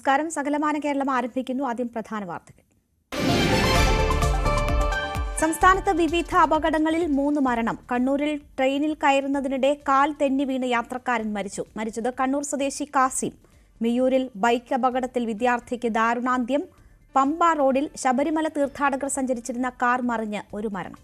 നമസ്കാരം. സകലമാന കേരളം ആരംഭിക്കുന്നു. ആദ്യം പ്രധാന വാർത്തകൾ. സംസ്ഥാനത്ത് വിവിധ അപകടങ്ങളിൽ 3 മരണം. കണ്ണൂരിൽ ട്രെയിനിൽ കയറുന്നതിനിടെ കാൽ തെന്നി വീണ് യാത്രക്കാരൻ മരിച്ചത് കണ്ണൂർ സ്വദേശി കാസിം. മിയ്യൂരിൽ ബൈക്ക് അപകടത്തിൽ വിദ്യാർത്ഥിക്ക് ദാരുണാന്ത്യം. പമ്പ റോഡിൽ ശബരിമല തീർത്ഥാടകർ സഞ്ചരിച്ചിരുന്ന കാർ മറിഞ്ഞ് 1 മരണം.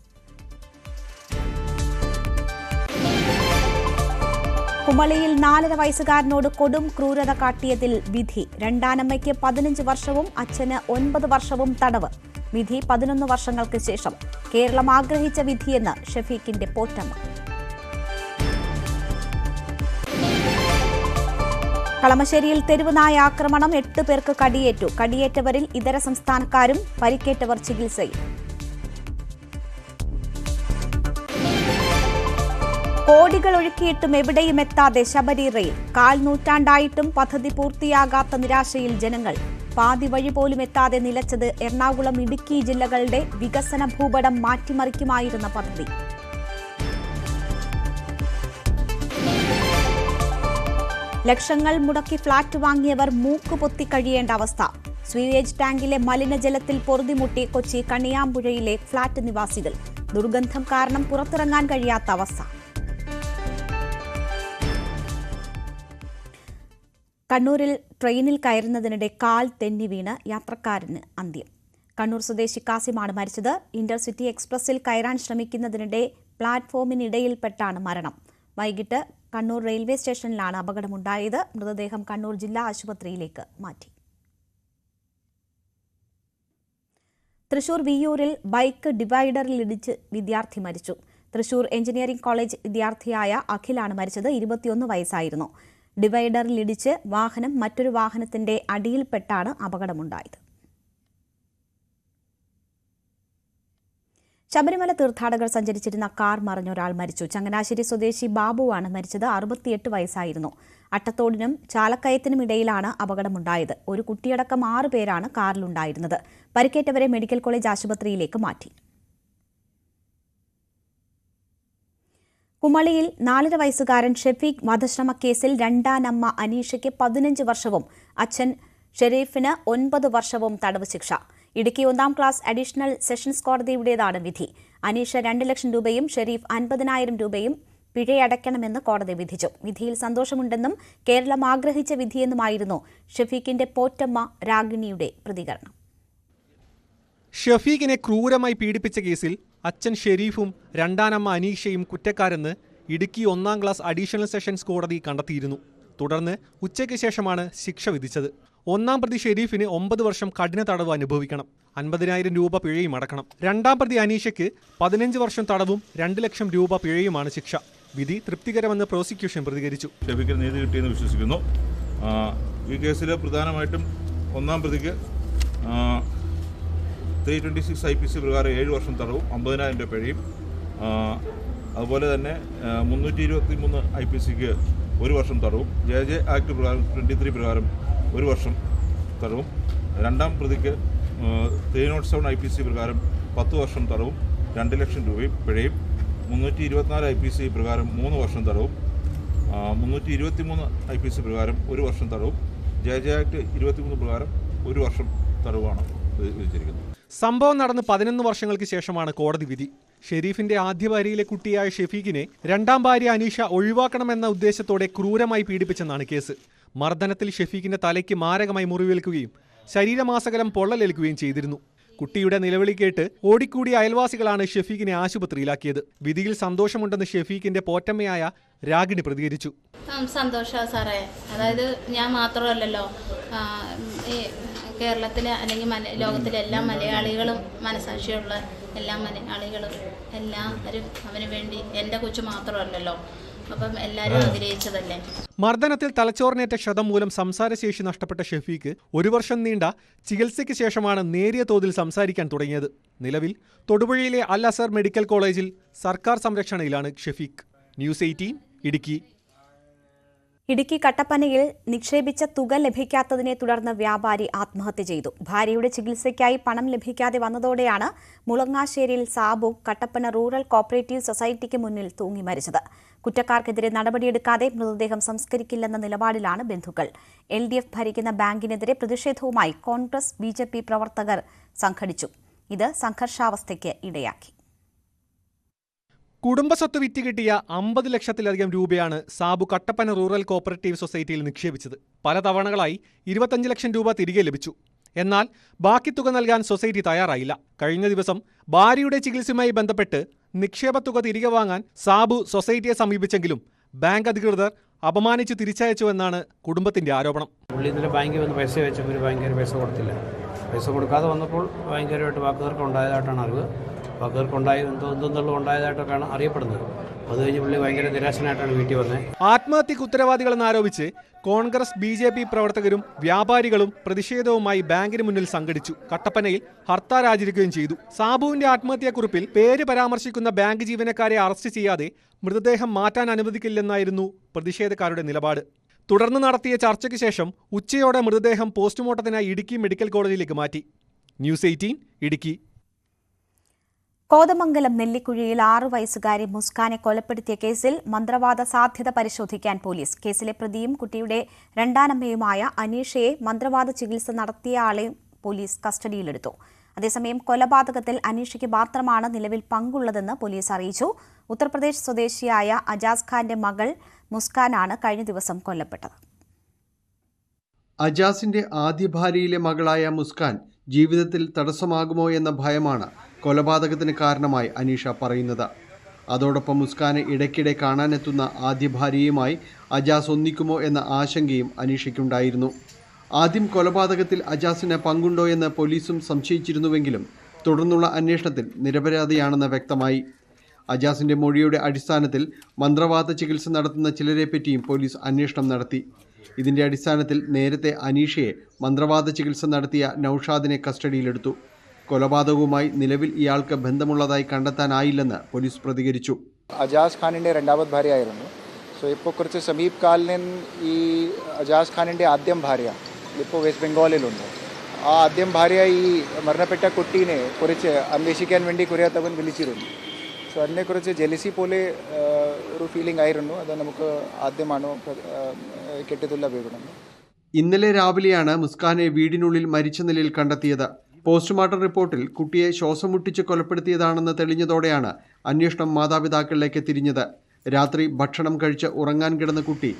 കുമളിയിൽ 4.5 വയസ്സുകാരനോട് കൊടും ക്രൂരത കാട്ടിയതിൽ വിധി. രണ്ടാനമ്മയ്ക്ക് 15 വർഷവും അച്ഛന് 9 വർഷവും തടവ്. വിധി 11 വർഷങ്ങൾക്ക് ശേഷം. കേരളം ആഗ്രഹിച്ച വിധിയെന്ന് ഷഫീഖിന്റെ പോറ്റമ്മ. കളമശ്ശേരിയിൽ തെരുവുനായ ആക്രമണം. 8 പേർക്ക് കടിയേറ്റു. കടിയേറ്റവരിൽ ഇതര സംസ്ഥാനക്കാരും. പരിക്കേറ്റവർ ചികിത്സയിൽ. കോടികൾ ഒഴുക്കിയിട്ടും എവിടെയും എത്താതെ ശബരി റെയിൽ. 1/4 നൂറ്റാണ്ടായിട്ടും പദ്ധതി പൂർത്തിയാകാത്ത നിരാശയിൽ ജനങ്ങൾ. പാതി വഴി പോലും എത്താതെ നിലച്ചത് എറണാകുളം, ഇടുക്കി ജില്ലകളുടെ വികസന ഭൂപടം മാറ്റിമറിക്കുമായിരുന്ന പദ്ധതി. ലക്ഷങ്ങൾ മുടക്കി ഫ്ളാറ്റ് വാങ്ങിയവർ മൂക്കുപൊത്തി കഴിയേണ്ട അവസ്ഥ. സ്വീവേജ് ടാങ്കിലെ മലിനജലത്തിൽ പൊറുതിമുട്ടി കൊച്ചി കണിയാമ്പുഴയിലെ ഫ്ളാറ്റ് നിവാസികൾ. ദുർഗന്ധം കാരണം പുറത്തിറങ്ങാൻ കഴിയാത്ത അവസ്ഥ. കണ്ണൂരിൽ ട്രെയിനിൽ കയറുന്നതിനിടെ കാൽ തെന്നി വീണ് യാത്രക്കാരന് അന്ത്യം. കണ്ണൂർ സ്വദേശി കാസിമാണ് മരിച്ചത്. ഇന്റർസിറ്റി എക്സ്പ്രസിൽ കയറാൻ ശ്രമിക്കുന്നതിനിടെ പ്ലാറ്റ്ഫോമിനിടയിൽപ്പെട്ടാണ് മരണം. വൈകിട്ട് കണ്ണൂർ റെയിൽവേ സ്റ്റേഷനിലാണ് അപകടമുണ്ടായത്. മൃതദേഹം കണ്ണൂർ ജില്ലാ ആശുപത്രിയിലേക്ക് മാറ്റി. തൃശൂർ വിയ്യൂരിൽ ബൈക്ക് ഡിവൈഡറിലിടിച്ച് വിദ്യാർത്ഥി മരിച്ചു. തൃശൂർ എഞ്ചിനീയറിംഗ് കോളേജ് വിദ്യാർത്ഥിയായ അഖിലാണ് മരിച്ചത്. 21 വയസ്സായിരുന്നു. ഡിവൈഡറിലിടിച്ച് വാഹനം മറ്റൊരു വാഹനത്തിന്റെ അടിയിൽപ്പെട്ടാണ് അപകടമുണ്ടായത്. ശബരിമല തീർത്ഥാടകർ സഞ്ചരിച്ചിരുന്ന കാർ മറിഞ്ഞൊരാൾ മരിച്ചു. ചങ്ങനാശ്ശേരി സ്വദേശി ബാബുവാണ് മരിച്ചത്. 68 വയസ്സായിരുന്നു. അട്ടത്തോടിനും ചാലക്കയത്തിനും ഇടയിലാണ് അപകടമുണ്ടായത്. ഒരു കുട്ടിയടക്കം 6 പേരാണ് കാറിലുണ്ടായിരുന്നത്. പരിക്കേറ്റവരെ മെഡിക്കൽ കോളേജ് ആശുപത്രിയിലേക്ക് മാറ്റി. കുമളിയിൽ 4.5 വയസ്സുകാരൻ ഷഫീഖ് വധശ്രമ കേസിൽ രണ്ടാനമ്മ അനീഷയ്ക്ക് 15 വർഷവും അച്ഛൻ ഷെരീഫിന് 9 വർഷവും തടവ് ശിക്ഷ. ഇടുക്കി 1-ാം ക്ലാസ് അഡീഷണൽ സെഷൻസ് കോടതിയുടേതാണ് വിധി. അനീഷ 2 ലക്ഷം രൂപയും ഷെരീഫ് 50,000 രൂപയും പിഴയടയ്ക്കണമെന്ന് കോടതി വിധിച്ചു. വിധിയിൽ സന്തോഷമുണ്ടെന്നും കേരളം ആഗ്രഹിച്ച വിധിയെന്നുമായിരുന്നു ഷഫീഖിന്റെ പോറ്റമ്മ രാഗിണിയുടെ പ്രതികരണം. ഷഫീഖിനെ ക്രൂരമായി പീഡിപ്പിച്ച കേസിൽ അച്ഛൻ ഷെരീഫും രണ്ടാനമ്മ അനീഷയും കുറ്റക്കാരെന്ന് ഇടുക്കി 1-ാം ക്ലാസ് അഡീഷണൽ സെഷൻസ് കോടതി കണ്ടെത്തിയിരുന്നു. തുടർന്ന് ഉച്ചയ്ക്ക് ശേഷമാണ് ശിക്ഷ വിധിച്ചത്. 1-ാം പ്രതി ഷെരീഫിന് 9 വർഷം കഠിന തടവ് അനുഭവിക്കണം. 50,000 രൂപ പിഴയും അടക്കണം. 2-ാം പ്രതി അനീഷയ്ക്ക് 15 വർഷം തടവും 2 ലക്ഷം രൂപ പിഴയുമാണ് ശിക്ഷ. വിധി തൃപ്തികരമെന്ന് പ്രോസിക്യൂഷൻ പ്രതികരിച്ചു. ഷഫീഖിന് നീതി കിട്ടിയെന്ന് വിശ്വസിക്കുന്നു. ഈ കേസിൽ പ്രധാനമായിട്ടും 1-ാം പ്രതിക്ക് 326 IPC പ്രകാരം 7 വർഷം തടവും 50,000 രൂപ പിഴയും, അതുപോലെ തന്നെ 323 IPCക്ക് 1 വർഷം തടവും, JJ ആക്ട് പ്രകാരം 23 പ്രകാരം 1 വർഷം തടവും, 2-ാം പ്രതിക്ക് 307 IPC പ്രകാരം 10 വർഷം തടവും 2 ലക്ഷം രൂപയും പിഴയും, 324 IPC പ്രകാരം 3 വർഷം തടവും, 323 IPC പ്രകാരം 1 വർഷം തടവും, JJ ആക്ട് 23 പ്രകാരം 1 വർഷം തടവുമാണ് വിധിച്ചിരിക്കുന്നത്. സംഭവം നടന്ന് 11 വർഷങ്ങൾക്ക് ശേഷമാണ് കോടതി വിധി. ഷെരീഫിന്റെ ആദ്യ ഭാര്യയിലെ കുട്ടിയായ ഷഫീഖിനെ 2-ാം ഭാര്യ അനീഷ ഒഴിവാക്കണമെന്ന ഉദ്ദേശത്തോടെ ക്രൂരമായി പീഡിപ്പിച്ചെന്നാണ് കേസ്. മർദ്ദനത്തിൽ ഷഫീഖിന്റെ തലയ്ക്ക് മാരകമായി മുറിവേൽക്കുകയും ശരീരമാസകലം പൊള്ളലേൽക്കുകയും ചെയ്തിരുന്നു. കുട്ടിയുടെ നിലവിളി കേട്ട് ഓടിക്കൂടിയ അയൽവാസികളാണ് ഷഫീഖിനെ ആശുപത്രിയിലാക്കിയത്. വിധിയിൽ സന്തോഷമുണ്ടെന്ന് ഷഫീഖിന്റെ പോറ്റമ്മയായ രാഗിണി പ്രതികരിച്ചു. സന്തോഷമാണ് സാറേ. അതായത് ഞാൻ മാത്രമല്ലല്ലോ, കേരളത്തിലെ അല്ലെങ്കിൽ ലോകത്തിലെ എല്ലാ മലയാളികളും, മനസാക്ഷിയുള്ള എല്ലാ മലയാളികളും എല്ലാവരും അവന് വേണ്ടി, എൻ്റെ കൊച്ചു മാത്രമല്ലല്ലോ, അപ്പം എല്ലാവരും ആഗ്രഹിച്ചതല്ലേ. മർദ്ദനത്തിൽ തലച്ചോറിനേറ്റ ക്ഷതം മൂലം സംസാരശേഷി നഷ്ടപ്പെട്ട ഷഫീഖ് 1 വർഷം നീണ്ട ചികിത്സയ്ക്ക് ശേഷമാണ് നേരിയ തോതിൽ സംസാരിക്കാൻ തുടങ്ങിയത്. നിലവിൽ തൊടുപുഴയിലെ അൽ അസർ മെഡിക്കൽ കോളേജിൽ സർക്കാർ സംരക്ഷണയിലാണ് ഷഫീഖ്. ന്യൂസ് 18 ഇടുക്കി. ഇടുക്കി കട്ടപ്പനയിൽ നിക്ഷേപിച്ച തുക ലഭിക്കാത്തതിനെ തുടർന്ന് വ്യാപാരി ആത്മഹത്യ ചെയ്തു. ഭാര്യയുടെ ചികിത്സയ്ക്കായി പണം ലഭിക്കാതെ വന്നതോടെയാണ് മുളങ്ങാശ്ശേരിയിൽ സാബു കട്ടപ്പന റൂറൽ കോപ്പറേറ്റീവ് സൊസൈറ്റിക്ക് മുന്നിൽ തൂങ്ങി മരിച്ചത്. കുറ്റക്കാർക്കെതിരെ നടപടിയെടുക്കാതെ മൃതദേഹം സംസ്കരിക്കില്ലെന്ന നിലപാടിലാണ് ബന്ധുക്കൾ. LDF ഭരിക്കുന്ന ബാങ്കിനെതിരെ പ്രതിഷേധവുമായി കോൺഗ്രസ് BJP പ്രവർത്തകർ സംഘടിച്ചു. ഇത് സംഘർഷാവസ്ഥയ്ക്ക് ഇടയാക്കി. കുടുംബസ്വത്ത് വിറ്റ് കിട്ടിയ 50 ലക്ഷത്തിലധികം രൂപയാണ് സാബു കട്ടപ്പന റൂറൽ കോപ്പറേറ്റീവ് സൊസൈറ്റിയിൽ നിക്ഷേപിച്ചത്. പല തവണകളായി 25 ലക്ഷം രൂപ തിരികെ ലഭിച്ചു. എന്നാൽ ബാക്കി തുക നൽകാൻ സൊസൈറ്റി തയ്യാറായില്ല. കഴിഞ്ഞ ദിവസം ഭാര്യയുടെ ചികിത്സയുമായി ബന്ധപ്പെട്ട് നിക്ഷേപ തുക തിരികെ വാങ്ങാൻ സാബു സൊസൈറ്റിയെ സമീപിച്ചെങ്കിലും ബാങ്ക് അധികൃതർ അപമാനിച്ച് തിരിച്ചയച്ചുവെന്നാണ് കുടുംബത്തിന്റെ ആരോപണം. പുള്ളി ഇന്നലെ ബാങ്കിൽ വന്ന് പൈസ വെച്ചപ്പോൾ ബാങ്കുകാർ പൈസ കൊടുത്തില്ല. പൈസ കൊടുക്കാതെ വന്നപ്പോൾ ബാങ്കുകാരുമായിട്ട് വാക്കുതർക്കം ഉണ്ടായതായിട്ടാണ് അറിവ്. വാക്കുതർക്കം ഉണ്ടായതായിട്ടൊക്കെയാണ് അറിയപ്പെടുന്നത്. അത് കഴിഞ്ഞ് പുള്ളി ഭയങ്കര നിരാശനായിട്ടാണ് വീട്ടിൽ വന്നത്. ആത്മഹത്യക്ക് ഉത്തരവാദികളെന്ന് ആരോപിച്ച് കോൺഗ്രസ് BJP പ്രവർത്തകരും വ്യാപാരികളും പ്രതിഷേധവുമായി ബാങ്കിന് മുന്നിൽ സംഘടിച്ചു. കട്ടപ്പനയിൽ ഹർത്താൽ ആചരിക്കുകയും ചെയ്തു. സാബുവിന്റെ ആത്മഹത്യാക്കുറിപ്പിൽ പേര് പരാമർശിക്കുന്ന ബാങ്ക് ജീവനക്കാരെ അറസ്റ്റ് ചെയ്യാതെ മൃതദേഹം മാറ്റാൻ അനുവദിക്കില്ലെന്നായിരുന്നു പ്രതിഷേധക്കാരുടെ നിലപാട്. തുടർന്ന് നടത്തിയ ചർച്ചയ്ക്ക് ശേഷം ഉച്ചയോടെ മൃതദേഹം പോസ്റ്റ്മോർട്ടത്തിനായി ഇടുക്കി മെഡിക്കൽ കോളേജിലേക്ക് മാറ്റി. ന്യൂസ് 18 ഇടുക്കി. കോതമംഗലം നെല്ലിക്കുഴിയിൽ 6 വയസ്സുകാരി മുസ്കാനെ കൊലപ്പെടുത്തിയ കേസിൽ മന്ത്രവാദ സാധ്യത പരിശോധിക്കാൻ പോലീസ്. കേസിലെ പ്രതിയും കുട്ടിയുടെ രണ്ടാനമ്മയുമായ അനീഷയെ മന്ത്രവാദ ചികിത്സ നടത്തിയ ആളെയും പോലീസ് കസ്റ്റഡിയിലെടുത്തു. അതേസമയം കൊലപാതകത്തിൽ അനീഷയ്ക്ക് മാത്രമാണ് നിലവിൽ പങ്കുള്ളതെന്ന് പോലീസ് അറിയിച്ചു. ഉത്തർപ്രദേശ് സ്വദേശിയായ അജാസ് ഖാന്റെ മകൾ മുസ്കാനാണ് കഴിഞ്ഞ ദിവസം കൊല്ലപ്പെട്ടത്. അജാസിന്റെ ആദ്യ ഭാര്യയിലെ മകളായ മുസ്കാൻ ജീവിതത്തിൽ തടസ്സമാകുമോ എന്ന ഭയമാണ് കൊലപാതകത്തിന് കാരണമായി അനീഷ പറയുന്നത്. അതോടൊപ്പം മുസ്കാനെ ഇടയ്ക്കിടെ കാണാനെത്തുന്ന ആദ്യ ഭാര്യയുമായി അജാസ് ഒന്നിക്കുമോ എന്ന ആശങ്കയും അനീഷയ്ക്കുണ്ടായിരുന്നു. ആദ്യം കൊലപാതകത്തിൽ അജാസിന് പങ്കുണ്ടോ എന്ന് പോലീസും സംശയിച്ചിരുന്നുവെങ്കിലും തുടർന്നുള്ള അന്വേഷണത്തിൽ നിരപരാധിയാണെന്ന് വ്യക്തമായി. അജാസിന്റെ മൊഴിയുടെ അടിസ്ഥാനത്തിൽ മന്ത്രവാദ ചികിത്സ നടത്തുന്ന ചിലരെപ്പറ്റിയും പോലീസ് അന്വേഷണം നടത്തി. ഇതിന്റെ അടിസ്ഥാനത്തിൽ നേരത്തെ അനീഷയെ മന്ത്രവാദ ചികിത്സ നടത്തിയ നൌഷാദിനെ കസ്റ്റഡിയിലെടുത്തു. കൊലപാതകവുമായി നിലവിൽ ഇയാൾക്ക് ബന്ധമുള്ളതായി കണ്ടെത്താനായില്ലെന്ന് പോലീസ് പ്രതികരിച്ചു. അജാസ് ഖാനിൻ്റെ രണ്ടാമത്തെ ഭാര്യയായിരുന്നു. സോ ഇപ്പോൾ കുറച്ച് സമീപകാലം ഈ അജാസ് ഖാനിൻ്റെ ആദ്യം ഭാര്യ ഇപ്പോൾ വെസ്റ്റ് ബംഗാളിലുണ്ട്. ആ ആദ്യം ഭാര്യ ഈ മരണപ്പെട്ട കുട്ടീനെ കുറിച്ച് അന്വേഷിക്കാൻ വേണ്ടി കുറേ തവണ വിളിച്ചിരുന്നു. സോ അതിനെക്കുറിച്ച് ജെലസി പോലെ ഒരു ഫീലിംഗ് ആയിരുന്നു. അത് നമുക്ക് ആദ്യമാണോ കിട്ടിയിട്ടുള്ള വിവരം. ഇന്നലെ രാവിലെയാണ് മുസ്കാനെ വീടിനുള്ളിൽ മരിച്ച നിലയിൽ കണ്ടെത്തിയത്. പോസ്റ്റ്മോർട്ടം റിപ്പോർട്ടിൽ കുട്ടിയെ ശ്വാസം മുട്ടിച്ച് കൊലപ്പെടുത്തിയതാണെന്ന് തെളിഞ്ഞതോടെയാണ് അന്വേഷണം മാതാപിതാക്കളിലേക്ക് തിരിഞ്ഞത്. രാത്രി ഭക്ഷണം കഴിച്ച് ഉറങ്ങാൻ കിടന്ന കുട്ടി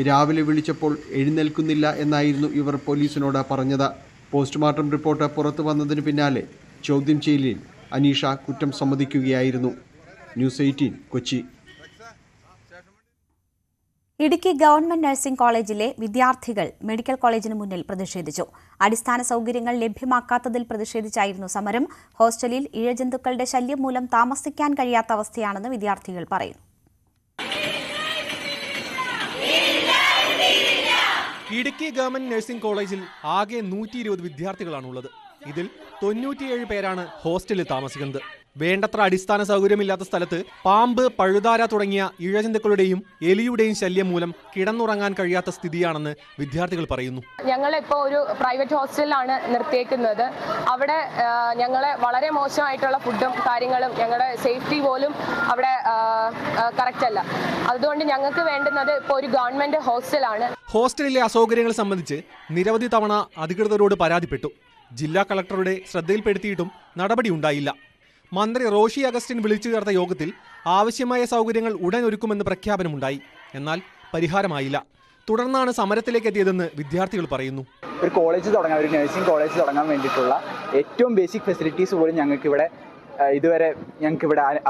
രാവിലെ വിളിച്ചപ്പോൾ എഴുന്നേൽക്കുന്നില്ല എന്നായിരുന്നു ഇവർ പോലീസിനോട് പറഞ്ഞത്. പോസ്റ്റ്മോർട്ടം റിപ്പോർട്ട് പുറത്തു വന്നതിന് പിന്നാലെ ചോദ്യം ചെയ്യലിൽ അനീഷ കുറ്റം സമ്മതിക്കുകയായിരുന്നു. News 18 Kochi. Idukki government nursing കോളേജിലെ വിദ്യാർത്ഥികൾ മെഡിക്കൽ കോളേജിന് മുന്നിൽ പ്രതിഷേധിച്ചു. അടിസ്ഥാന സൗകര്യങ്ങൾ ലഭ്യമാക്കാത്തതിൽ പ്രതിഷേധിച്ചായിരുന്നു സമരം. ഹോസ്റ്റലിൽ ഇഴജന്തുക്കളുടെ ശല്യം മൂലം താമസിക്കാൻ കഴിയാത്ത അവസ്ഥയാണെന്ന് വിദ്യാർത്ഥികൾ പറയുന്നു. ഇടുക്കി ഗവൺമെന്റ് നഴ്സിംഗ് കോളേജിൽ ആകെ 120 വിദ്യാർത്ഥികളാണുള്ളത്. ഇതിൽ 97 പേരാണ് ഹോസ്റ്റലിൽ താമസിക്കുന്നത്. വേണ്ടത്ര അടിസ്ഥാന സൗകര്യമില്ലാത്ത സ്ഥലത്ത് പാമ്പ്, പഴുതാര തുടങ്ങിയ ഇഴജന്തുക്കളുടെയും എലിയുടെയും ശല്യം മൂലം കിടന്നുറങ്ങാൻ കഴിയാത്ത സ്ഥിതിയാണെന്ന് വിദ്യാർത്ഥികൾ പറയുന്നു. ഞങ്ങളിപ്പോൾ ഒരു പ്രൈവറ്റ് ഹോസ്റ്റലിലാണ് നിർത്തിയേക്കുന്നത്. അവിടെ ഞങ്ങളെ വളരെ മോശമായിട്ടുള്ള ഫുഡും കാര്യങ്ങളും, ഞങ്ങളുടെ സേഫ്റ്റി പോലും അവിടെ കറക്റ്റ് അല്ല. അതുകൊണ്ട് ഞങ്ങൾക്ക് വേണ്ടുന്നത് ഇപ്പോൾ ഒരു ഗവൺമെന്റ് ഹോസ്റ്റലാണ്. ഹോസ്റ്റലിലെ അസൗകര്യങ്ങൾ സംബന്ധിച്ച് നിരവധി തവണ അധികൃതരോട് പരാതിപ്പെട്ടു. ജില്ലാ കളക്ടറുടെ ശ്രദ്ധയിൽപ്പെടുത്തിയിട്ടും നടപടിയുണ്ടായില്ല. മന്ത്രി റോഷി അഗസ്റ്റിൻ വിളിച്ചു ചേർത്ത യോഗത്തിൽ ആവശ്യമായ സൗകര്യങ്ങൾ ഉടൻ ഒരുക്കുമെന്ന് പ്രഖ്യാപനമുണ്ടായി. എന്നാൽ പരിഹാരമായില്ല. തുടർന്നാണ് സമരത്തിലേക്ക് എത്തിയതെന്ന് വിദ്യാർത്ഥികൾ പറയുന്നു. ഒരു കോളേജ് തുടങ്ങാൻ, ഒരു നഴ്സിംഗ് കോളേജ് തുടങ്ങാൻ വേണ്ടിയിട്ടുള്ള ഏറ്റവും ബേസിക് ഫെസിലിറ്റീസ് പോലും ഞങ്ങൾക്കിവിടെ ഇതുവരെ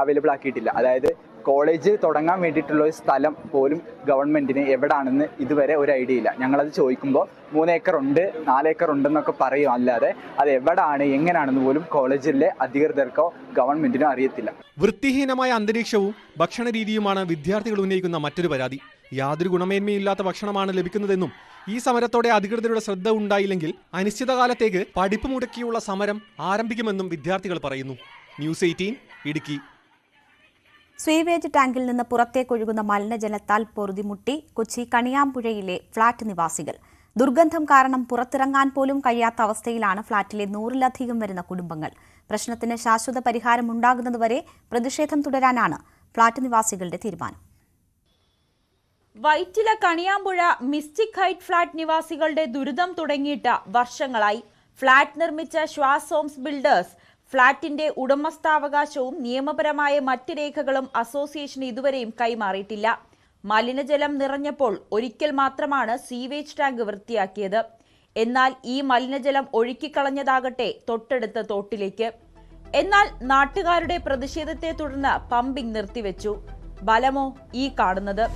അവൈലബിൾ ആക്കിയിട്ടില്ല. അതായത് കോളേജ് തുടങ്ങാൻ വേണ്ടിയിട്ടുള്ള ഒരു സ്ഥലം പോലും ഗവൺമെൻറ്റിന് എവിടാണെന്ന് ഇതുവരെ ഒരു ഐഡിയ ഇല്ല. ഞങ്ങളത് ചോദിക്കുമ്പോൾ 3 ഏക്കർ ഉണ്ട്, 4 ഏക്കർ ഉണ്ടെന്നൊക്കെ പറയും. അല്ലാതെ അത് എവിടാണ്, എങ്ങനെയാണെന്ന് പോലും കോളേജിലെ അധികൃതർക്കോ ഗവൺമെൻറ്റിനോ അറിയത്തില്ല. വൃത്തിഹീനമായ അന്തരീക്ഷവും ഭക്ഷണ രീതിയുമാണ് വിദ്യാർത്ഥികൾ ഉന്നയിക്കുന്ന മറ്റൊരു പരാതി. യാതൊരു ഗുണമേന്മയില്ലാത്ത ഭക്ഷണമാണ് ലഭിക്കുന്നതെന്നും ഈ സമരത്തോടെ അധികൃതരുടെ ശ്രദ്ധ ഉണ്ടായില്ലെങ്കിൽ അനിശ്ചിതകാലത്തേക്ക് പഠിപ്പ് മുടക്കിയുള്ള സമരം ആരംഭിക്കുമെന്നും വിദ്യാർത്ഥികൾ പറയുന്നു. ന്യൂസ് 18 ഇടുക്കി. സ്വീവേജ് ടാങ്കിൽ നിന്ന് പുറത്തേക്കൊഴുകുന്ന മലിനജലത്താൽ പൊറുതിമുട്ടി കൊച്ചി കണിയാമ്പുഴയിലെ ഫ്ളാറ്റ് നിവാസികൾ. ദുർഗന്ധം കാരണം പുറത്തിറങ്ങാൻ പോലും കഴിയാത്ത അവസ്ഥയിലാണ് ഫ്ളാറ്റിലെ 100-ലധികം വരുന്ന കുടുംബങ്ങൾ. പ്രശ്നത്തിന് ശാശ്വത പരിഹാരമുണ്ടാകുന്നതുവരെ പ്രതിഷേധം തുടരാനാണ് ഫ്ളാറ്റ് നിവാസികളുടെ തീരുമാനം. Vyttila Kaniyampuzha mystic height flat നിവാസികളുടെ ദുരിതം തുടങ്ങിയിട്ട് വർഷങ്ങളായി. ഫ്ളാറ്റ് നിർമ്മിച്ച ശ്വാസ് ഹോംസ് ബിൽഡേഴ്സ് ഫ്ളാറ്റിന്റെ ഉടമസ്ഥാവകാശവും നിയമപരമായ മറ്റ് രേഖകളും അസോസിയേഷന് ഇതുവരെയും കൈമാറിയിട്ടില്ല. മലിനജലം നിറഞ്ഞപ്പോൾ ഒരിക്കൽ മാത്രമാണ് സീവേജ് ടാങ്ക് വൃത്തിയാക്കിയത്. എന്നാൽ ഈ മലിനജലം ഒഴുക്കിക്കളഞ്ഞതാകട്ടെ തൊട്ടടുത്ത തോട്ടിലേക്ക്. എന്നാൽ നാട്ടുകാരുടെ പ്രതിഷേധത്തെ തുടർന്ന് പമ്പിംഗ് നിർത്തിവെച്ചു. ഫലമോ ഈ കാണുന്നത്.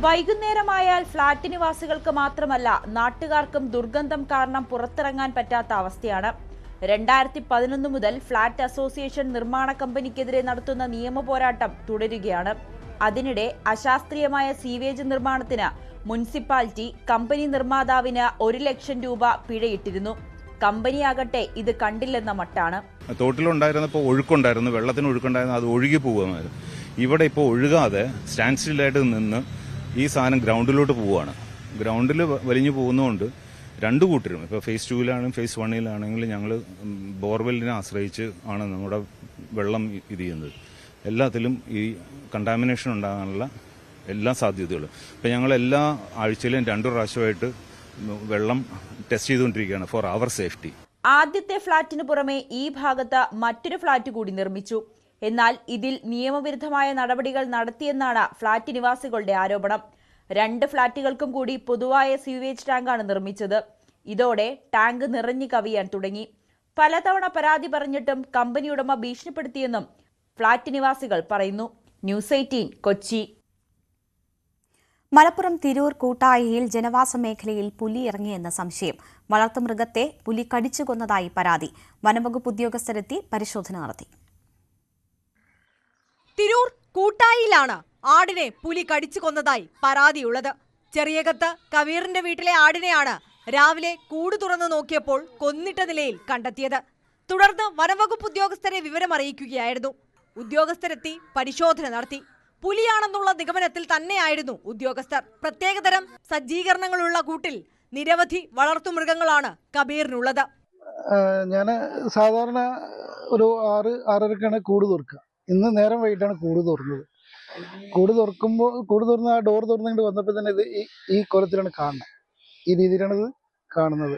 വൈകുന്നേരമായാൽ ഫ്ളാറ്റ് നിവാസികൾക്ക് മാത്രമല്ല നാട്ടുകാർക്കും ദുർഗന്ധം കാരണം പുറത്തിറങ്ങാൻ പറ്റാത്ത അവസ്ഥയാണ്. 2011 മുതൽ ഫ്ളാറ്റ് അസോസിയേഷൻ നിർമ്മാണ കമ്പനിക്കെതിരെ നടത്തുന്ന നിയമ പോരാട്ടം തുടരുകയാണ്. അതിനിടെ അശാസ്ത്രീയമായ സീവേജ് നിർമ്മാണത്തിന് മുനിസിപ്പാലിറ്റി കമ്പനി നിർമ്മാതാവിന് 1 ലക്ഷം രൂപ പിഴയിട്ടിരുന്നു. കമ്പനിയാകട്ടെ ഇത് കണ്ടില്ലെന്ന മട്ടാണ്. തോട്ടിലുണ്ടായിരുന്നപ്പോൾ ഒഴുക്കുണ്ടായിരുന്നു, വെള്ളത്തിന് ഒഴുക്കുണ്ടായിരുന്നു, അത് ഒഴുകി പോകുമായിരുന്നു. ഇവിടെ ഇപ്പോൾ ഒഴുകാതെ സ്റ്റാൻഡ് സ്റ്റില്ലായിട്ട് നിന്ന് ഈ സാധനം ഗ്രൗണ്ടിലോട്ട് പോവുകയാണ്. ഗ്രൗണ്ടിൽ വലിഞ്ഞു പോകുന്നതുകൊണ്ട് രണ്ടു കൂട്ടരും ഇപ്പോൾ ഫേസ് 2-ലാണെങ്കിലും ഫേസ് 1-ലാണെങ്കിലും ഞങ്ങൾ ബോർവെല്ലിനെ ആശ്രയിച്ച് ആണ് നമ്മുടെ വെള്ളം ഇത് ചെയ്യുന്നത്. എല്ലാത്തിലും ഈ കണ്ടാമിനേഷൻ ഉണ്ടാകാനുള്ള എല്ലാ സാധ്യതകളും. ഇപ്പം ഞങ്ങൾ എല്ലാ ആഴ്ചയിലും 2 പ്രാവശ്യമായിട്ട് വെള്ളം ടെസ്റ്റ് ചെയ്തുകൊണ്ടിരിക്കുകയാണ് ഫോർ അവർ സേഫ്റ്റി. ആദ്യത്തെ ഫ്ളാറ്റിന് പുറമെ ഈ ഭാഗത്ത് മറ്റൊരു ഫ്ളാറ്റ് കൂടി നിർമ്മിച്ചു. എന്നാൽ ഇതിൽ നിയമവിരുദ്ധമായ നടപടികൾ നടത്തിയെന്നാണ് ഫ്ളാറ്റ് നിവാസികളുടെ ആരോപണം. 2 ഫ്ളാറ്റുകൾക്കും കൂടി പൊതുവായ സ്യൂവേജ് ടാങ്കാണ് നിർമ്മിച്ചത്. ഇതോടെ ടാങ്ക് നിറഞ്ഞു കവിയാൻ തുടങ്ങി. പലതവണ പരാതി പറഞ്ഞിട്ടും കമ്പനി ഉടമ ഭീഷണിപ്പെടുത്തിയെന്നും ഫ്ളാറ്റ് നിവാസികൾ പറയുന്നു. ന്യൂസ് 18 കൊച്ചി. മലപ്പുറം തിരൂർ കൂട്ടായിയിൽ ജനവാസ മേഖലയിൽ പുലി ഇറങ്ങിയെന്ന സംശയം. വളർത്തുമൃഗത്തെ പുലി കടിച്ചു കൊന്നതായി പരാതി. വനംവകുപ്പ് ഉദ്യോഗസ്ഥരെത്തി പരിശോധന നടത്തി. തിരൂർ കൂട്ടായിയിലാണ് ആടിനെ പുലി കടിച്ചു കൊന്നതായി പരാതിയുള്ളത്. ചെറിയകത്ത് കബീറിന്റെ വീട്ടിലെ ആടിനെയാണ് രാവിലെ കൂട് തുറന്നു നോക്കിയപ്പോൾ കൊന്നിട്ട നിലയിൽ കണ്ടെത്തിയത്. തുടർന്ന് വനംവകുപ്പ് ഉദ്യോഗസ്ഥരെ വിവരമറിയിക്കുകയായിരുന്നു. ഉദ്യോഗസ്ഥരെത്തി പരിശോധന നടത്തി. പുലിയാണെന്നുള്ള നിഗമനത്തിൽ തന്നെയായിരുന്നു ഉദ്യോഗസ്ഥർ. പ്രത്യേകതരം സജ്ജീകരണങ്ങളുള്ള കൂട്ടിൽ നിരവധി വളർത്തുമൃഗങ്ങളാണ് കബീറിനുള്ളത്. ഞാൻ സാധാരണ ഒരു 6-6:30ക്കാണ് കൂട് തുറക്കുക. ഇന്ന് നേരം വൈകിട്ടാണ് കൂട് തുറന്നത്. കൂട് തുറന്ന് ആ ഡോർ തുറന്നിട്ട് വന്നപ്പോൾ തന്നെ ഇത് ഈ കോലത്തിലാണ് കാണുന്നത്. ഈ രീതിയിലാണ് ഇത് കാണുന്നത്.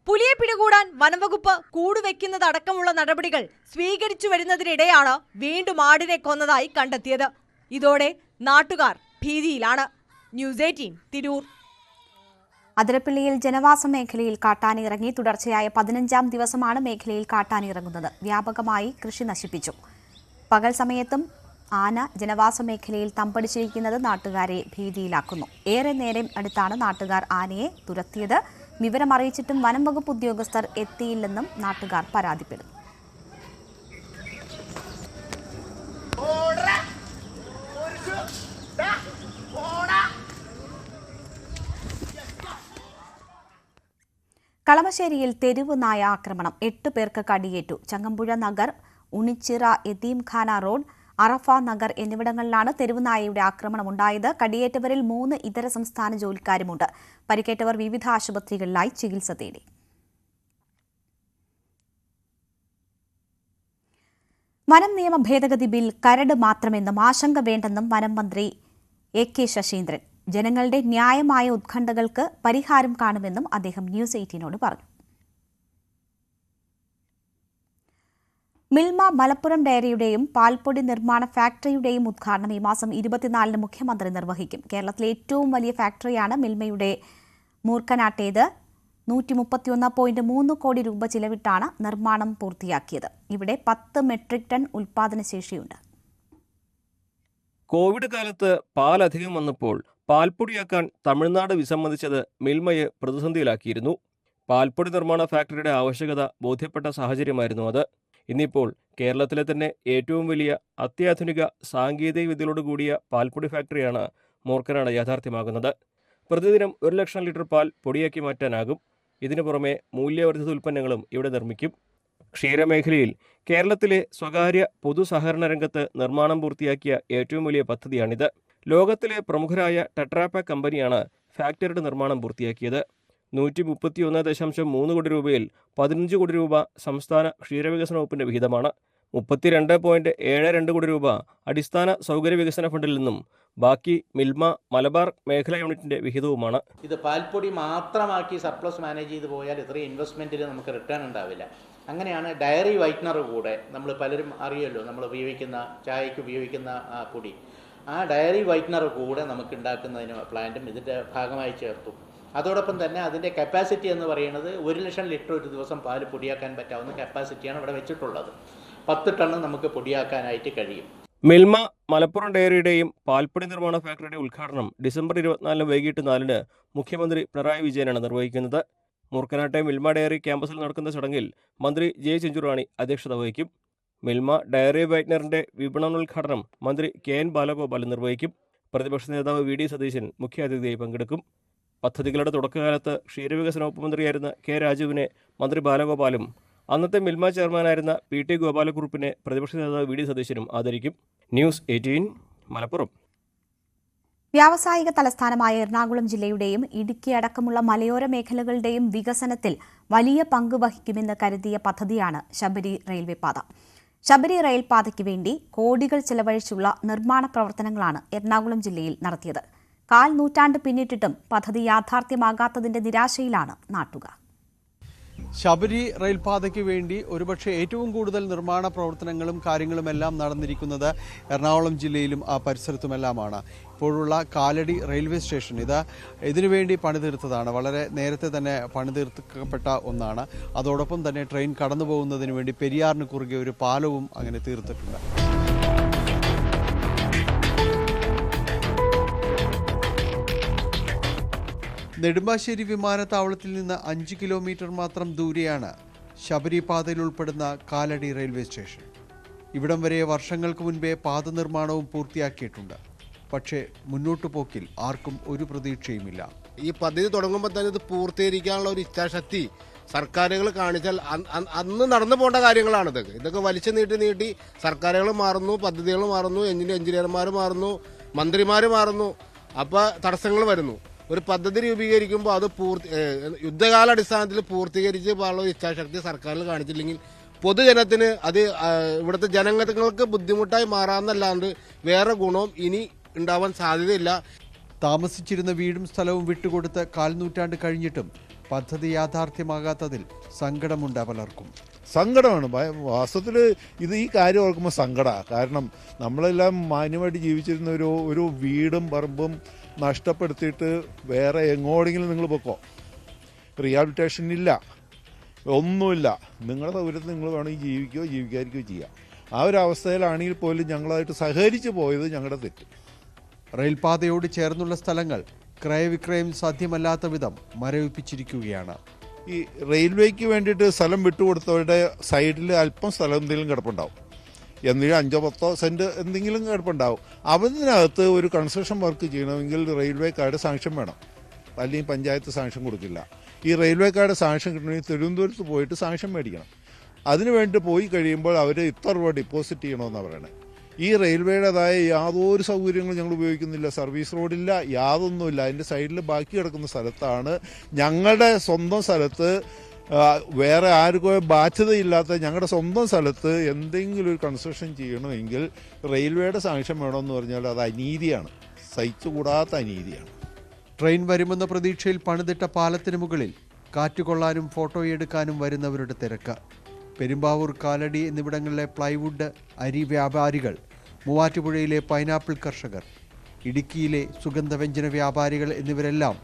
പുലിയെ പിടികൂടാൻ വനംവകുപ്പ് കൂടുവെക്കുന്നത് അടക്കമുള്ള നടപടികൾ സ്വീകരിച്ചു വരുന്നതിനിടെയാണ് വീണ്ടും ആടിനെ കൊന്നതായി കണ്ടെത്തിയത്. ഇതോടെ നാട്ടുകാർ ഭീതിയിലാണ്. ന്യൂസ് 18 തിരൂർ. അതിരപ്പിള്ളിയിൽ ജനവാസ മേഖലയിൽ കാട്ടാന ഇറങ്ങി. തുടർച്ചയായ 15ാം ദിവസമാണ് മേഖലയിൽ കാട്ടാന ഇറങ്ങുന്നത്. വ്യാപകമായി കൃഷി നശിപ്പിച്ചു. പകൽ സമയത്തും ആന ജനവാസ മേഖലയിൽ തമ്പടിച്ചിരിക്കുന്നത് നാട്ടുകാരെ ഭീതിയിലാക്കുന്നു. ഏറെ നേരം അടുത്താണ് നാട്ടുകാർ ആനയെ തുരത്തിയത്. വിവരമറിയിച്ചിട്ടും വനംവകുപ്പ് ഉദ്യോഗസ്ഥർ എത്തിയില്ലെന്നും നാട്ടുകാർ പരാതിപ്പെടുന്നു. കളമശ്ശേരിയിൽ തെരുവ് നായ ആക്രമണം. 8 പേർക്ക് കടിയേറ്റു. ചങ്ങമ്പുഴ നഗർ, ഉണിച്ചിറ, യതീംഖാന റോഡ്, അറഫ നഗർ എന്നിവിടങ്ങളിലാണ് തെരുവുനായയുടെ ആക്രമണമുണ്ടായത്. കടിയേറ്റവരിൽ 3 ഇതര സംസ്ഥാന ജോലിക്കാരുമുണ്ട്. പരിക്കേറ്റവർ വിവിധ ആശുപത്രികളിലായി ചികിത്സ തേടി. വനം നിയമ ഭേദഗതി ബിൽ കരട് മാത്രമെന്നും ആശങ്ക വേണ്ടെന്നും വനം മന്ത്രി AK ശശീന്ദ്രൻ. ജനങ്ങളുടെ ന്യായമായ ഉത്കണ്ഠകൾക്ക് പരിഹാരം കാണുമെന്നും അദ്ദേഹം ന്യൂസ് 18നോട് പറഞ്ഞു. മിൽമ മലപ്പുറം ഡയറിയുടെയും പാൽപ്പൊടി നിർമ്മാണ ഫാക്ടറിയുടെയും ഉദ്ഘാടനം ഈ മാസം 24-ന് മുഖ്യമന്ത്രി നിർവഹിക്കും. കേരളത്തിലെ ഏറ്റവും വലിയ ഫാക്ടറിയാണ് മിൽമയുടെ മൂർക്കനാട്ടേത്. 131.3 കോടി രൂപ ചിലവിട്ടാണ് നിർമ്മാണം പൂർത്തിയാക്കിയത്. ഇവിടെ 10 മെട്രിക് ടൺ ഉൽപാദനശേഷിയുണ്ട്. കോവിഡ് കാലത്ത് പാലധികം വന്നപ്പോൾ പാൽപ്പൊടിയാക്കാൻ തമിഴ്നാട് വിസമ്മതിച്ചത് മിൽമയെ പ്രതിസന്ധിയിലാക്കിയിരുന്നു. പാൽപ്പൊടി നിർമ്മാണ ഫാക്ടറിയുടെ ആവശ്യകത ബോധ്യപ്പെട്ട സാഹചര്യമായിരുന്നു അത്. ഇന്നിപ്പോൾ കേരളത്തിലെ തന്നെ ഏറ്റവും വലിയ അത്യാധുനിക സാങ്കേതിക വിദ്യയോടുകൂടിയ പാൽപ്പൊടി ഫാക്ടറിയാണ് മൂർക്കനാട് യാഥാർത്ഥ്യമാകുന്നത്. പ്രതിദിനം 1 ലക്ഷം ലിറ്റർ പാൽ പൊടിയാക്കി മാറ്റാനാകും. ഇതിനു പുറമെ മൂല്യവർദ്ധിത ഉൽപ്പന്നങ്ങളും ഇവിടെ നിർമ്മിക്കും. ക്ഷീരമേഖലയിൽ കേരളത്തിലെ സ്വകാര്യ പൊതു സഹകരണ രംഗത്ത് നിർമ്മാണം പൂർത്തിയാക്കിയ ഏറ്റവും വലിയ പദ്ധതിയാണിത്. ലോകത്തിലെ പ്രമുഖരായ ടെട്രാപാക്ക് കമ്പനിയാണ് ഫാക്ടറിയുടെ നിർമ്മാണം പൂർത്തിയാക്കിയത്. 131.3 കോടി രൂപയിൽ 15 കോടി രൂപ സംസ്ഥാന ക്ഷീരവികസന വകുപ്പിന്റെ വിഹിതമാണ്. 32.72 കോടി രൂപ അടിസ്ഥാന സൗകര്യ വികസന ഫണ്ടിൽ നിന്നും ബാക്കി മിൽമ മലബാർ മേഖലാ യൂണിറ്റിന്റെ വിഹിതവുമാണ്. ഇത് പാൽപ്പൊടി മാത്രമാക്കി സർപ്ലസ് മാനേജ് ചെയ്ത് പോയാൽ ഇത്രയും ഇൻവെസ്റ്റ്മെൻറ്റിൽ നമുക്ക് റിട്ടേൺ ഉണ്ടാവില്ല. അങ്ങനെയാണ് ഡയറി വൈറ്റ്നർ കൂടെ നമ്മൾ പലരും അറിയുമല്ലോ, നമ്മൾ ഉപയോഗിക്കുന്ന ചായയ്ക്ക് ഉപയോഗിക്കുന്ന പൊടി, ആ ഡയറി വൈറ്റ്നർ കൂടെ നമുക്ക് ഉണ്ടാക്കുന്നതിന് പ്ലാന്റും ഇതിൻ്റെ ഭാഗമായി ചേർത്തു. അതോടൊപ്പം തന്നെ അതിൻ്റെ കപ്പാസിറ്റി എന്ന് പറയുന്നത് 1,00,000 ലിറ്റർ ഒരു ദിവസം പാല് പൊടിയാക്കാൻ പറ്റാവുന്ന കപ്പാസിറ്റിയാണ് ഇവിടെ വെച്ചിട്ടുള്ളത്. 10 ടണ്ണ് നമുക്ക് പൊടിയാക്കാനായിട്ട് കഴിയും. മിൽമ മലപ്പുറം ഡയറിയുടെയും പാൽപ്പൊടി നിർമ്മാണ ഫാക്ടറിയുടെ ഉദ്ഘാടനം ഡിസംബർ 24 വൈകിട്ട് 4 മുഖ്യമന്ത്രി പിണറായി വിജയനാണ് നിർവഹിക്കുന്നത്. മൂർക്കനാട്ടെ മിൽമ ഡയറി ക്യാമ്പസിൽ നടക്കുന്ന ചടങ്ങിൽ മന്ത്രി ജെ ചിഞ്ചുറാണി അധ്യക്ഷത വഹിക്കും. മിൽമ ഡയറി വൈറ്റ്നറിന്റെ വിപണനോദ്ഘാടനം മന്ത്രി KN ബാലഗോപാലൻ നിർവഹിക്കും. പ്രതിപക്ഷ നേതാവ് VD സതീശൻ മുഖ്യാതിഥിയായി പങ്കെടുക്കും. പദ്ധതികളുടെ തുടക്കകാലത്ത് ക്ഷീരവികസന വകുപ്പ് മന്ത്രിയായിരുന്ന K രാജുവിനെ മന്ത്രി ബാലഗോപാലും അന്നത്തെ മിൽമ ചെയർമാനായിരുന്ന PT ഗോപാലകുറുപ്പിനെ പ്രതിപക്ഷ നേതാവ് VD സതീശനും ആദരിക്കും. ന്യൂസ് 18 മലപ്പുറം. വ്യാവസായിക തലസ്ഥാനമായ എറണാകുളം ജില്ലയുടെയും ഇടുക്കി അടക്കമുള്ള മലയോര മേഖലകളുടെയും വികസനത്തിൽ വലിയ പങ്ക് വഹിക്കുമെന്ന് കരുതിയ പദ്ധതിയാണ് ശബരി റെയിൽവേ പാത. ശബരി റെയിൽപാതയ്ക്ക് വേണ്ടി കോടികൾ ചെലവഴിച്ചുള്ള നിർമ്മാണ പ്രവർത്തനങ്ങളാണ് എറണാകുളം ജില്ലയിൽ നടത്തിയത്. 1/4 നൂറ്റാണ്ട് പിന്നിട്ടിട്ടും പദ്ധതി യാഥാർത്ഥ്യമാകാത്തതിന്റെ നിരാശയിലാണ് നാട്ടുകാർ. ശബരി റെയിൽപാതയ്ക്ക് വേണ്ടി ഒരുപക്ഷെ ഏറ്റവും കൂടുതൽ നിർമ്മാണ പ്രവർത്തനങ്ങളും കാര്യങ്ങളുമെല്ലാം നടന്നിരിക്കുന്നത് എറണാകുളം ജില്ലയിലും ആ പരിസരത്തുമെല്ലാമാണ്. ഇപ്പോഴുള്ള കാലടി റെയിൽവേ സ്റ്റേഷൻ ഇതിനുവേണ്ടി പണിതീർത്തതാണ്. വളരെ നേരത്തെ തന്നെ പണിതീർക്കപ്പെട്ട ഒന്നാണ്. അതോടൊപ്പം തന്നെ ട്രെയിൻ കടന്നു പോകുന്നതിന് വേണ്ടി പെരിയാറിന് കുറുകെ ഒരു പാലവും അങ്ങനെ തീർത്തിട്ടുണ്ട്. നെടുമ്പാശ്ശേരി വിമാനത്താവളത്തിൽ നിന്ന് 5 കിലോമീറ്റർ മാത്രം ദൂരെയാണ് ശബരി പാതയിൽ ഉൾപ്പെടുന്ന കാലടി റെയിൽവേ സ്റ്റേഷൻ. ഇവിടം വരെ വർഷങ്ങൾക്ക് മുൻപേ പാത നിർമ്മാണവും പൂർത്തിയാക്കിയിട്ടുണ്ട്. പക്ഷേ മുന്നോട്ടു പോക്കിൽ ആർക്കും ഒരു പ്രതീക്ഷയുമില്ല. ഈ പദ്ധതി തുടങ്ങുമ്പോൾ തന്നെ ഇത് പൂർത്തീകരിക്കാനുള്ള ഒരു ഇച്ഛാശക്തി സർക്കാരുകൾ കാണിച്ചാൽ അന്ന് നടന്നു പോകേണ്ട കാര്യങ്ങളാണിത്. ഇതൊക്കെ വലിച്ചു നീട്ടി സർക്കാരുകൾ മാറുന്നു, പദ്ധതികൾ മാറുന്നു, എഞ്ചിനീയർമാർ മാറുന്നു, മന്ത്രിമാർ മാറുന്നു, അപ്പോൾ തടസ്സങ്ങൾ വരുന്നു. ഒരു പദ്ധതി രൂപീകരിക്കുമ്പോൾ അത് യുദ്ധകാലാടിസ്ഥാനത്തിൽ പൂർത്തീകരിച്ച് പോകാനുള്ള ഇച്ഛാശക്തി സർക്കാരിൽ കാണിച്ചില്ലെങ്കിൽ പൊതുജനത്തിന് അത് ഇവിടുത്തെ ജനങ്ങൾക്ക് ബുദ്ധിമുട്ടായി മാറാമെന്നല്ലാണ്ട് വേറെ ഗുണവും ഇനി ഉണ്ടാവാൻ സാധ്യതയില്ല. താമസിച്ചിരുന്ന വീടും സ്ഥലവും വിട്ടുകൊടുത്ത് 1/4 നൂറ്റാണ്ട് കഴിഞ്ഞിട്ടും പദ്ധതി യാഥാർത്ഥ്യമാകാത്തതിൽ സങ്കടമുണ്ട് പലർക്കും. സങ്കടമാണ് വാസ്തവത്തിൽ. ഇത് ഈ കാര്യം ഓർക്കുമ്പോൾ സങ്കടമാണ്. കാരണം നമ്മളെല്ലാം മാന്യമായിട്ട് ജീവിച്ചിരുന്ന ഒരു വീടും പറമ്പും നഷ്ടപ്പെടുത്തിയിട്ട് വേറെ എങ്ങോടെങ്കിലും നിങ്ങൾ പൊക്കോ, റിഹാബിലിറ്റേഷൻ ഇല്ല, ഒന്നുമില്ല. നിങ്ങളുടെ സൗകര്യത്തിൽ നിങ്ങൾ വേണമെങ്കിൽ ജീവിക്കുകയോ ജീവിക്കാതിരിക്കുകയോ ചെയ്യാം. ആ ഒരു അവസ്ഥയിലാണെങ്കിൽ പോലും ഞങ്ങളായിട്ട് സഹകരിച്ച് പോയത് ഞങ്ങളുടെ തെറ്റ്. റെയിൽപാതയോട് ചേർന്നുള്ള സ്ഥലങ്ങൾ ക്രയവിക്രയം സാധ്യമല്ലാത്ത വിധം മരവിപ്പിച്ചിരിക്കുകയാണ്. ഈ റെയിൽവേക്ക് വേണ്ടിയിട്ട് സ്ഥലം വിട്ടുകൊടുത്തവരുടെ സൈഡിൽ അല്പം സ്ഥലം എന്തെങ്കിലും കിടപ്പുണ്ടാവും, എന്തെങ്കിലും 5-10 സെൻറ്റ് എന്തെങ്കിലും കിടപ്പുണ്ടാവും. അതിനകത്ത് ഒരു കൺസ്ട്രക്ഷൻ വർക്ക് ചെയ്യണമെങ്കിൽ റെയിൽവേക്കാരുടെ സാങ്ഷൻ വേണം, അല്ലെങ്കിൽ പഞ്ചായത്ത് സാങ്ഷൻ കൊടുക്കില്ല. ഈ റെയിൽവേക്കാരുടെ സാങ്ഷൻ കിട്ടണമെങ്കിൽ തിരുവനന്തപുരത്ത് പോയിട്ട് സാങ്ഷൻ മേടിക്കണം. അതിനുവേണ്ടി പോയി കഴിയുമ്പോൾ അവർ ഇത്ര രൂപ ഡിപ്പോസിറ്റ് ചെയ്യണമെന്നാണ് പറയുന്നത്. ഈ റെയിൽവേയുടേതായ യാതൊരു സൗകര്യങ്ങളും ഞങ്ങൾ ഉപയോഗിക്കുന്നില്ല. സർവീസ് റോഡില്ല, യാതൊന്നുമില്ല. അതിൻ്റെ സൈഡിൽ ബാക്കി കിടക്കുന്ന സ്ഥലത്താണ് ഞങ്ങളുടെ സ്വന്തം സ്ഥലത്ത്, വേറെ ആർക്കും ബാധ്യതയില്ലാത്ത ഞങ്ങളുടെ സ്വന്തം സ്ഥലത്ത് എന്തെങ്കിലും ഒരു കൺസ്ട്രക്ഷൻ ചെയ്യണമെങ്കിൽ റെയിൽവേയുടെ സാങ്ഷൻ വേണമെന്ന് പറഞ്ഞാൽ അത് അനീതിയാണ്, സഹിച്ചുകൂടാത്ത അനീതിയാണ്. ട്രെയിൻ വരുമെന്ന പ്രതീക്ഷയിൽ പണിതിട്ട പാലത്തിന് മുകളിൽ കാറ്റുകൊള്ളാനും ഫോട്ടോയെടുക്കാനും വരുന്നവരുടെ തിരക്ക്. പെരുമ്പാവൂർ, കാലടി എന്നിവിടങ്ങളിലെ പ്ലൈവുഡ്, അരി വ്യാപാരികൾ, മൂവാറ്റുപുഴയിലെ പൈനാപ്പിൾ കർഷകർ, ഇടുക്കിയിലെ സുഗന്ധവ്യഞ്ജന വ്യാപാരികൾ എന്നിവരെല്ലാം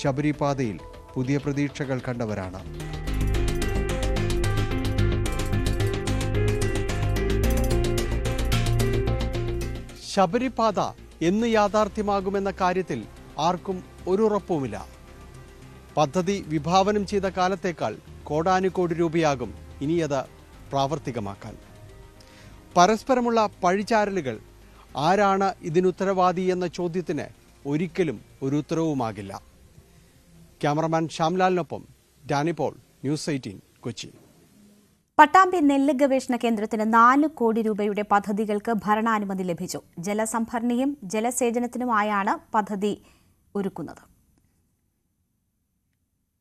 ശബരിപാതയിൽ പുതിയ പ്രതീക്ഷകൾ കണ്ടവരാണ്. ശബരിപാത എന്ന് യാഥാർത്ഥ്യമാകുമെന്ന കാര്യത്തിൽ ആർക്കും ഒരു ഉറപ്പുമില്ല. പദ്ധതി വിഭാവനം ചെയ്ത കാലത്തേക്കാൾ കോടാനുകോടി രൂപയാകും ഇനിയത് പ്രാവർത്തികമാക്കാൻ. പരസ്പരമുള്ള പഴിചാരലുകൾ, ആരാണ് ഇതിനുത്തരവാദി എന്ന ചോദ്യത്തിന് ഒരിക്കലും ഒരു ഉത്തരവുമാകില്ല. ക്യാമറമാൻ ശ്യാംലാലിനൊപ്പം ഡാനി പോൾ, ന്യൂസ് 18 കൊച്ചി. പട്ടാമ്പി നെല്ല് ഗവേഷണ കേന്ദ്രത്തിന് 4 കോടി രൂപയുടെ പദ്ധതികൾക്ക് ഭരണാനുമതി ലഭിച്ചു. ജലസംഭരണിയും ജലസേചനത്തിനുമായാണ് പദ്ധതി ഒരുക്കുന്നത്.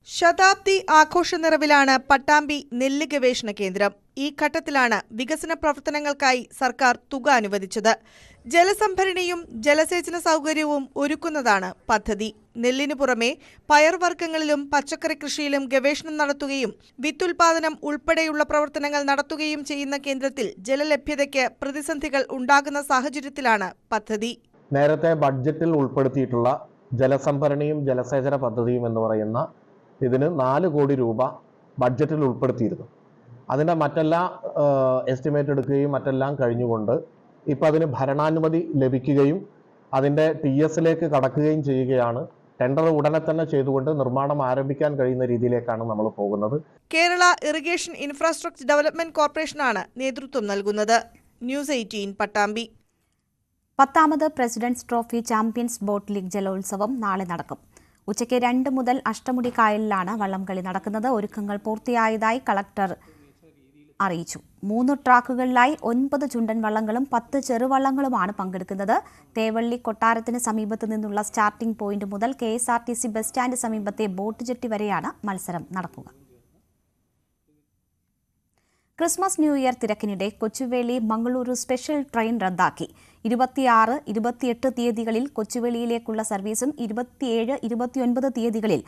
ശതാബ്ദി ആഘോഷ നിറവിലാണ് പട്ടാമ്പി നെല്ല് ഗവേഷണ കേന്ദ്രം. ഈ ഘട്ടത്തിലാണ് വികസന പ്രവർത്തനങ്ങൾക്കായി സർക്കാർ തുക അനുവദിച്ചത്. ജലസംഭരണിയും ജലസേചന സൗകര്യവും ഒരുക്കുന്നതാണ് പദ്ധതി. നെല്ലിനു പുറമെ പയർവർഗ്ഗങ്ങളിലും പച്ചക്കറി കൃഷിയിലും ഗവേഷണം നടത്തുകയും വിത്തുൽപാദനം ഉൾപ്പെടെയുള്ള പ്രവർത്തനങ്ങൾ നടത്തുകയും ചെയ്യുന്ന കേന്ദ്രത്തിൽ ജലലഭ്യതയ്ക്ക് പ്രതിസന്ധികൾ ഉണ്ടാകുന്ന സാഹചര്യത്തിലാണ് പദ്ധതി. നേരത്തെ ബഡ്ജറ്റിൽ ഉൾപ്പെടുത്തിയിട്ടുള്ള ജലസംഭരണിയും ജലസേചന പദ്ധതിയും എന്ന് പറയുന്ന ഇതിന് 4 കോടി രൂപ ബഡ്ജറ്റിൽ ഉൾപ്പെടുത്തിയിരുന്നു. അതിൻ്റെ മറ്റെല്ലാം എസ്റ്റിമേറ്റ് എടുക്കുകയും മറ്റെല്ലാം കഴിഞ്ഞുകൊണ്ട് ഇപ്പോൾ അതിന് ഭരണാനുമതി ലഭിക്കുകയും അതിൻ്റെ TSലേക്ക് കടക്കുകയും ചെയ്യുകയാണ്. ടെൻഡർ ഉടനെ തന്നെ ചെയ്തുകൊണ്ട് നിർമ്മാണം ആരംഭിക്കാൻ കഴിയുന്ന രീതിയിലേക്കാണ് നമ്മൾ പോകുന്നത്. കേരള ഇറിഗേഷൻ ഇൻഫ്രാസ്ട്രക്ചർ ഡെവലപ്മെന്റ് കോർപ്പറേഷനാണ് നേതൃത്വം നൽകുന്നത്. ന്യൂസ് 18 പട്ടാമ്പി. 10ാമത് President's Trophy Champions Boat League ജലോത്സവം നാളെ നടക്കും. ഉച്ചയ്ക്ക് 2 മുതൽ അഷ്ടമുടി കായലിലാണ് വള്ളംകളി നടക്കുന്നത്. ഒരുക്കങ്ങൾ പൂർത്തിയായതായി കളക്ടർ അറിയിച്ചു. 3 ട്രാക്കുകളിലായി 9 ചുണ്ടൻ വള്ളങ്ങളും 10 ചെറുവള്ളങ്ങളുമാണ് പങ്കെടുക്കുന്നത്. തേവള്ളി കൊട്ടാരത്തിന് സമീപത്ത് നിന്നുള്ള സ്റ്റാർട്ടിംഗ് പോയിന്റ് മുതൽ KSRTC ബസ് സ്റ്റാൻഡ് സമീപത്തെ ബോട്ട് ജെട്ടി വരെയാണ് മത്സരം നടക്കുക. ക്രിസ്മസ് ന്യൂ ഇയർ തിരക്കിനിടെ കൊച്ചുവേളി മംഗളൂരു സ്പെഷ്യൽ ട്രെയിൻ റദ്ദാക്കി. 26, 28 തീയതികളിൽ കൊച്ചുവേളിയിലേക്കുള്ള സർവീസും 27, 29 തീയതികളിൽ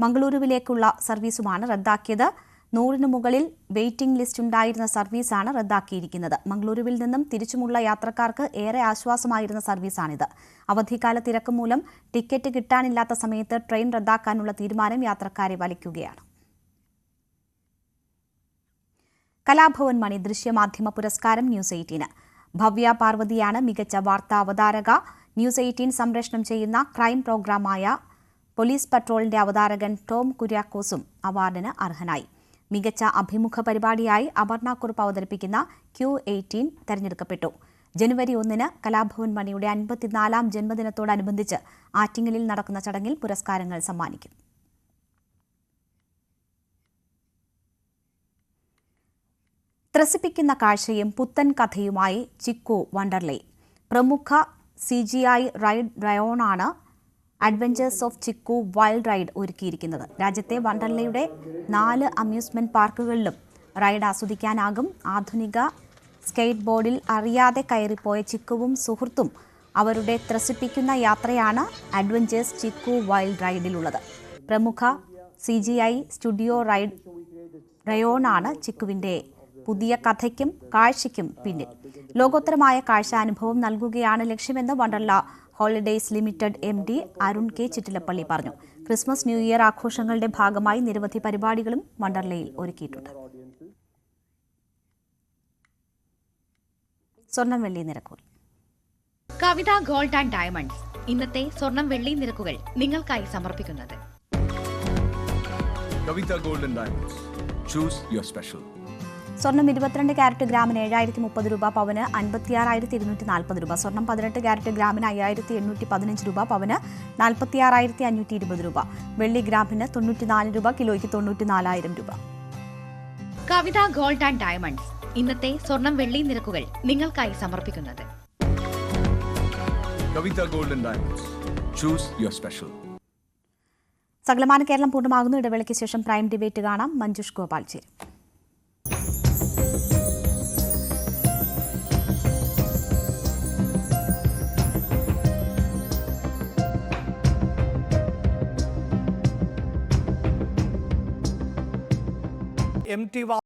മംഗളൂരുവിലേക്കുള്ള സർവീസുമാണ് റദ്ദാക്കിയത്. 100 മുകളിൽ വെയിറ്റിംഗ് ലിസ്റ്റ് ഉണ്ടായിരുന്ന സർവീസാണ് റദ്ദാക്കിയിരിക്കുന്നത്. മംഗളൂരുവിൽ നിന്നും തിരിച്ചുമുള്ള യാത്രക്കാർക്ക് ഏറെ ആശ്വാസമായിരുന്ന സർവീസാണിത്. അവധിക്കാല തിരക്ക് മൂലം ടിക്കറ്റ് കിട്ടാനില്ലാത്ത സമയത്ത് ട്രെയിൻ റദ്ദാക്കാനുള്ള തീരുമാനം യാത്രക്കാരെ വലിക്കുകയാണ്. കലാഭവൻ മണി ദൃശ്യമാധ്യമ പുരസ്കാരം ന്യൂസ് 18. ഭവ്യ പാർവതിയാണ് മികച്ച വാർത്താ അവതാരക. ന്യൂസ് 18 സംപ്രേഷണം ചെയ്യുന്ന ക്രൈം പ്രോഗ്രാമായ പോലീസ് പട്രോളിന്റെ അവതാരകൻ ടോം കുര്യാക്കോസും അവാർഡിന് അർഹനായി. മികച്ച അഭിമുഖ പരിപാടിയായി അപർണ കുറുപ്പ് അവതരിപ്പിക്കുന്ന Q18 തെരഞ്ഞെടുക്കപ്പെട്ടു. ജനുവരി 1 കലാഭവൻ മണിയുടെ 54ാം ജന്മദിനത്തോടനുബന്ധിച്ച് ആറ്റിങ്ങലിൽ നടക്കുന്ന ചടങ്ങിൽ പുരസ്കാരങ്ങൾ സമ്മാനിക്കും. ത്രസിപ്പിക്കുന്ന കാഴ്ചയും പുത്തൻ കഥയുമായി ചിക്കു വണ്ടർലേ. പ്രമുഖ CGI റൈഡ് റയോണാണ് adventures of Chikku wild ride ഒരുക്കിയിരിക്കുന്നത്. രാജ്യത്തെ വണ്ടർലയുടെ 4 അമ്യൂസ്മെന്റ് പാർക്കുകളിലും റൈഡ് ആസ്വദിക്കാനാകും. ആധുനിക സ്കേറ്റ് ബോർഡിൽ അറിയാതെ കയറിപ്പോയ ചിക്കുവും സുഹൃത്തും അവരുടെ ത്രസിപ്പിക്കുന്ന യാത്രയാണ് അഡ്വഞ്ചേഴ്സ് ചിക്കു വൈൽഡ് റൈഡിലുള്ളത്. പ്രമുഖ CGI സ്റ്റുഡിയോ റൈഡ് റയോണാണ് ചിക്കുവിന്റെ പുതിയ കഥയ്ക്കും കാഴ്ചയ്ക്കും പിന്നിൽ. ലോകോത്തരമായ കാഴ്ചാനുഭവം നൽകുകയാണ് ലക്ഷ്യമെന്ന് Wonderla Holidays Limited MD Arun K Chittilappilly പറഞ്ഞു. ക്രിസ്മസ് ന്യൂ ഇയർ ആഘോഷങ്ങളുടെ ഭാഗമായി നിരവധി പരിപാടികളും വണ്ടർലയിൽ ഒരുക്കിയിട്ടുണ്ട്. സ്വർണം വെള്ളി നിരക്കുകൾ. കവിത ഗോൾഡ് ആൻഡ് ഡയമണ്ട്സ് ഇന്നത്തെ സ്വർണം വെള്ളി നിരക്കുകൾ നിങ്ങൾക്കായി സമർപ്പിക്കുന്നത് Kavitha gold and diamonds. Choose your special. സ്വർണം 22 ക്യാരറ്റ് ഗ്രാമിന് 7030 രൂപ, പവന് 56,240 രൂപ. സ്വർണം 18 ക്യാരറ്റ് ഗ്രാമിന് 5815 രൂപ, പവന് 46,520 രൂപ. വെള്ളി ഗ്രാമിന് 94 രൂപ, കിലോയ്ക്ക് 94,000 രൂപ. കവിത ഗോൾഡ് ആൻഡ് ഡയമണ്ട്സ് ഇന്നത്തെ സ്വർണം വെള്ളി നിരക്കുകൾ നിങ്ങൾക്കായി സമർപ്പിക്കുന്നത് Kavitha gold and diamonds. Choose your special. സകലമാന കേരളം പൂർണ്ണമാകുന്നു. ഇടവേളയ്ക്ക് ശേഷം പ്രൈം ഡിബേറ്റ് കാണാം. മഞ്ജുഷ് ഗോപാൽ ചേരും. MT